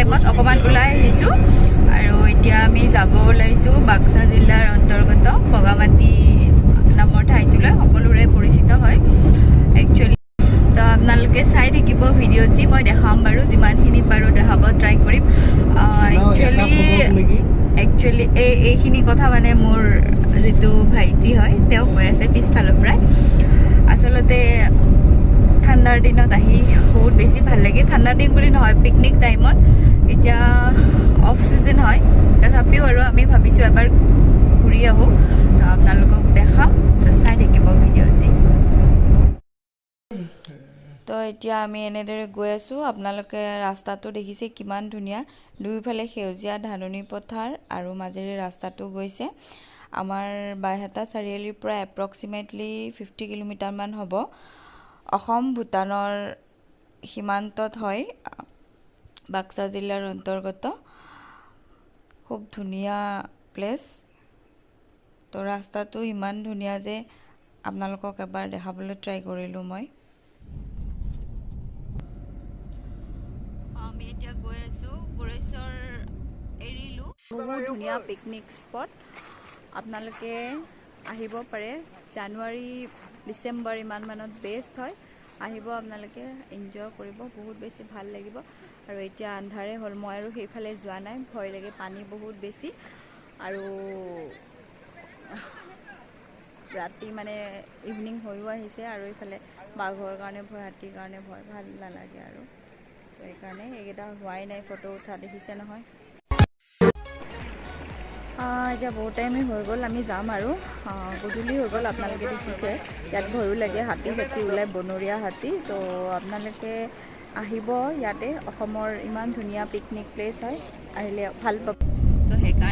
টাইমত অকণমান ওলাই আহিছোঁ আৰু এতিয়া আমি যাব ওলাইছোঁ বাক্সা জিলাৰ অন্তৰ্গত বগামাটি নামৰ ঠাইটোলৈ সকলোৰে পৰিচিত হয় একচুৱেলি। তো আপোনালোকে চাই থাকিব ভিডিঅ'ত যি মই দেখাম বাৰু, যিমানখিনি পাৰোঁ দেখাব ট্ৰাই কৰিম। একচুৱেলি এইখিনি কথা মানে মোৰ যিটো ভাইটি হয় তেওঁ কৈ আছে পিছফালৰ পৰাই। আচলতে ঠাণ্ডাৰ দিনত আহি বহুত বেছি ভাল লাগে। ঠাণ্ডাৰ দিন বুলি নহয়, পিকনিক টাইমত, এতিয়া অফ চিজন হয়, তথাপিও আৰু আমি ভাবিছোঁ এবাৰ ঘূৰি আহোঁ। তো আপোনালোকক দেখাম, তো চাই থাকিব ভিডিঅ'টি। তো এতিয়া আমি এনেদৰে গৈ আছোঁ। আপোনালোকে ৰাস্তাটো দেখিছে কিমান ধুনীয়া, দুয়োফালে সেউজীয়া ধাননি পথাৰ আৰু মাজেৰে ৰাস্তাটো গৈছে। আমাৰ বাইহাটা চাৰিআলিৰ পৰা এপ্ৰক্সিমেটলি 50 কিলোমিটাৰমান হ'ব। অসম ভূটানৰ সীমান্তত হয়, বাক্সা জিলাৰ অন্তৰ্গত। খুব ধুনীয়া প্লেচ। তো ৰাস্তাটো ইমান ধুনীয়া যে আপোনালোকক এবাৰ দেখাবলৈ ট্ৰাই কৰিলোঁ মই। আমি এতিয়া গৈ আছোঁ গোৰেশ্বৰ এৰিলোঁ। বহুত ধুনীয়া পিকনিক স্পট, আপোনালোকে আহিব পাৰে। জানুৱাৰী ডিচেম্বৰ ইমানমানত বেষ্ট হয়, আহিব আপোনালোকে, এনজয় কৰিব, বহুত বেছি ভাল লাগিব। আৰু এতিয়া আন্ধাৰে হ'ল, মই আৰু সেইফালে যোৱা নাই, ভয় লাগে, পানী বহুত বেছি আৰু ৰাতি মানে ইভিনিং হৈও আহিছে আৰু এইফালে বাঘৰ কাৰণে ভয়, হাতীৰ কাৰণে ভয়, ভাল নালাগে আৰু। তো সেইকাৰণে এইকেইটা হোৱাই নাই, ফটো উঠা দেখিছে নহয়। এতিয়া বহুত টাইমেই হৈ গ'ল, আমি যাম আৰু গধূলি হৈ গ'ল। আপোনালোকে দেখিছে ইয়াত ভয়ো লাগে, হাতী চাতী ওলাই, বনৰীয়া হাতী। তো আপোনালোকে আহিব ইয়াতে, অসমৰ ইমান ধুনীয়া পিকনিক প্লেচ হয়, আহিলে ভাল পাব। তো সেইকাৰণে